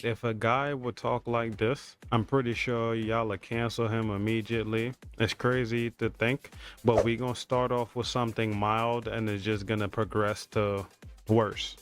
If a guy would talk like this, I'm pretty sure y'all will cancel him immediately. It's crazy to think, but we gonna start off with something mild and it's just gonna progress to worse.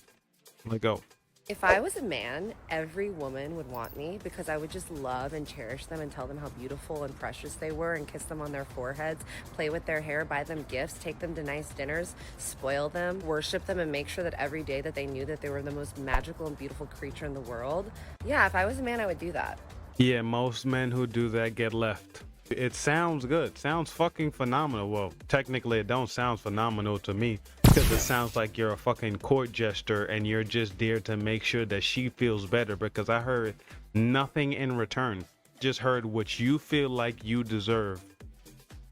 Let go. If I was a man, every woman would want me because I would just love and cherish them and tell them how beautiful and precious they were and kiss them on their foreheads, play with their hair, buy them gifts, take them to nice dinners, spoil them, worship them, and make sure that every day that they knew that they were the most magical and beautiful creature in the world. Yeah, if I was a man, I would do that. Yeah, most men who do that get left. It sounds good. Sounds fucking phenomenal. Well, technically it don't sound phenomenal to me because it sounds like you're a fucking court jester and you're just there to make sure that she feels better because I heard nothing in return. Just heard what you feel like you deserve.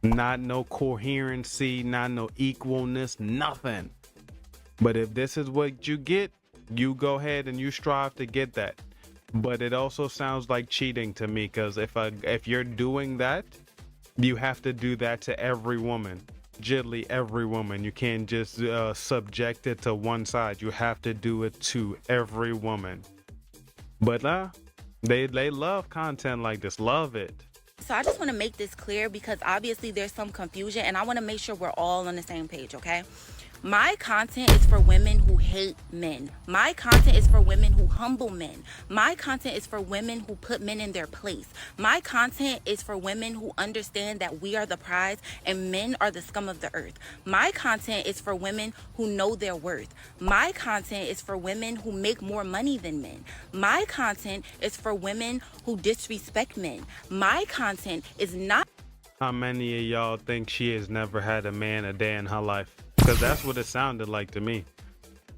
Not no coherency, not no equalness, nothing. But if this is what you get, you go ahead and you strive to get that. But it also sounds like cheating to me because if you're doing that, you have to do that to every woman, literally every woman. You can't just subject it to one side. You have to do it to every woman. But they love content like this, love it. So I just want to make this clear because obviously there's some confusion and I want to make sure we're all on the same page, okay? My content is for women who hate men. My content is for women who humble men. My content is for women who put men in their place. My content is for women who understand that we are the prize and men are the scum of the earth. My content is for women who know their worth. My content is for women who make more money than men. My content is for women who disrespect men. My content is not. How many of y'all think she has never had a man a day in her life? Because that's what it sounded like to me.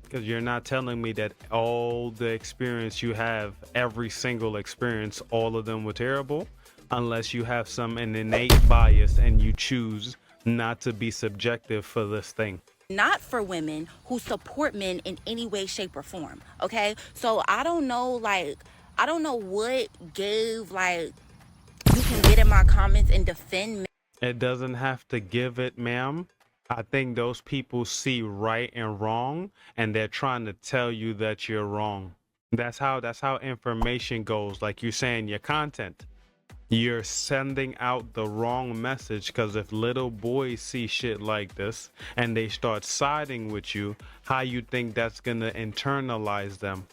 Because you're not telling me that all the experience you have, every single experience, all of them were terrible, unless you have an innate bias and you choose not to be subjective for this thing. Not for women who support men in any way, shape, or form. Okay? So I don't know what gave, you can get in my comments and defend men. It doesn't have to give it, ma'am. I think those people see right and wrong, and they're trying to tell you that you're wrong. That's how information goes. Like you're saying, your content, you're sending out the wrong message. Because if little boys see shit like this and they start siding with you, how you think that's gonna internalize them?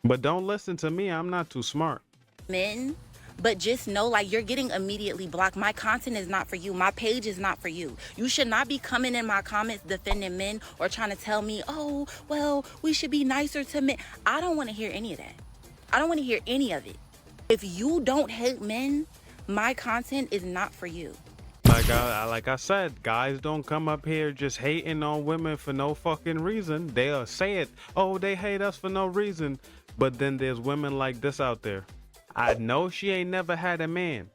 But don't listen to me. I'm not too smart. Men. But just know, you're getting immediately blocked. My content is not for you. My page is not for you. You should not be coming in my comments defending men or trying to tell me, oh, well, we should be nicer to men. I don't want to hear any of that. I don't want to hear any of it. If you don't hate men, my content is not for you. Like I said, guys don't come up here just hating on women for no fucking reason. They'll say it, oh, they hate us for no reason. But then there's women like this out there. I know she ain't never had a man.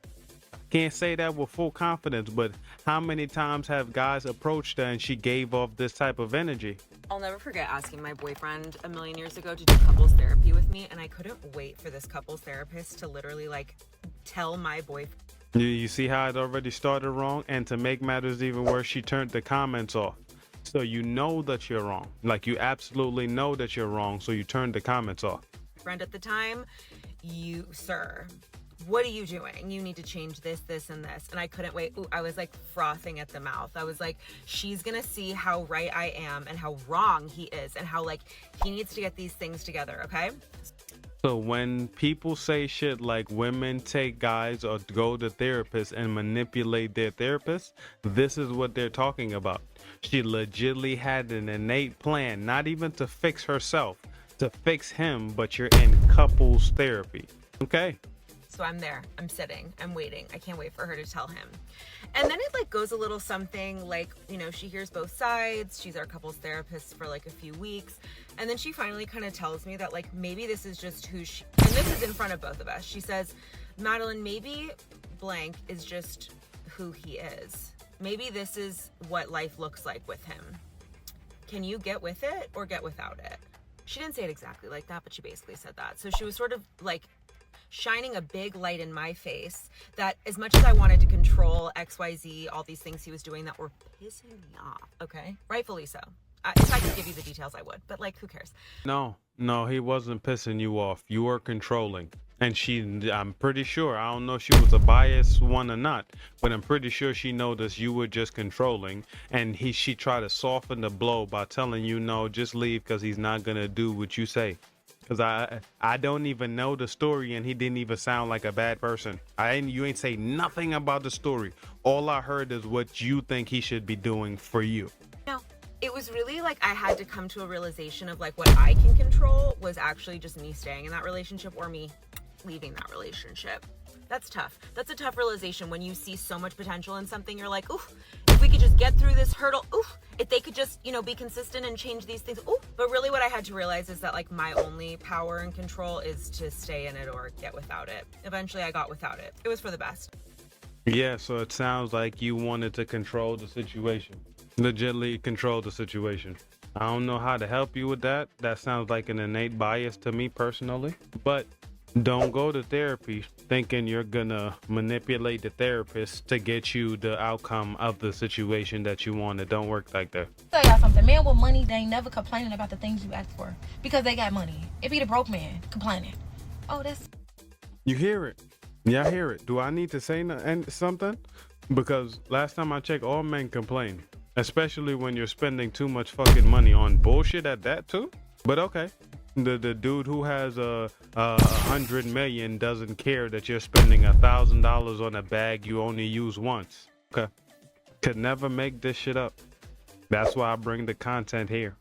Can't say that with full confidence, but how many times have guys approached her and she gave off this type of energy? I'll never forget asking my boyfriend a million years ago to do couples therapy with me, and I couldn't wait for this couples therapist to literally tell my boyfriend. You see how it already started wrong? And to make matters even worse, she turned the comments off. So you know that you're wrong. You absolutely know that you're wrong, so you turned the comments off. Friend at the time, you, sir, what are you doing? You need to change this, this, and this. And I couldn't wait. Ooh, I was frothing at the mouth. I was like, she's gonna see how right I am and how wrong he is and how he needs to get these things together, okay? So when people say shit like women take guys or go to therapists and manipulate their therapists, this is what they're talking about. She legitimately had an innate plan, not even to fix herself, to fix him, but you're in couples therapy. Okay. So I'm there, I'm sitting, I'm waiting. I can't wait for her to tell him. And then it goes a little something she hears both sides. She's our couples therapist for a few weeks. And then she finally kind of tells me that maybe this is just who she, and this is in front of both of us. She says, Madeline, maybe blank is just who he is. Maybe this is what life looks like with him. Can you get with it or get without it? She didn't say it exactly like that, but she basically said that. So she was sort of shining a big light in my face that as much as I wanted to control XYZ, all these things he was doing that were pissing me off, okay? Rightfully so. If I could give you the details, I would. But like, who cares? No, he wasn't pissing you off. You were controlling. And I'm pretty sure, I don't know if she was a biased one or not, but I'm pretty sure she noticed you were just controlling. And she tried to soften the blow by telling you, no, just leave because he's not going to do what you say. Because I don't even know the story, and he didn't even sound like a bad person. You ain't say nothing about the story. All I heard is what you think he should be doing for you. No, it was really like I had to come to a realization of like what I can control was actually just me staying in that relationship or me leaving that relationship. That's tough. That's a tough realization when you see so much potential in something. You're like, ooh, if we could just get through this hurdle, ooh, if they could just, be consistent and change these things, ooh. But really what I had to realize is that like my only power and control is to stay in it or get without it. Eventually I got without it. It was for the best. Yeah, so it sounds like you wanted to control the situation. Legitimately control the situation. I don't know how to help you with that. That sounds like an innate bias to me personally. But don't go to therapy thinking you're gonna manipulate the therapist to get you the outcome of the situation that you want. It don't work like that. Tell y'all something. Man with money, they ain't never complaining about the things you ask for because they got money. It be the broke man complaining. Oh, that's... You hear it. Yeah, I hear it. Do I need to say something? Because last time I checked, all men complain. Especially when you're spending too much fucking money on bullshit at that too. But okay. The dude who has a 100 million doesn't care that you're spending $1,000 on a bag you only use once. Okay. Could never make this shit up. That's why I bring the content here.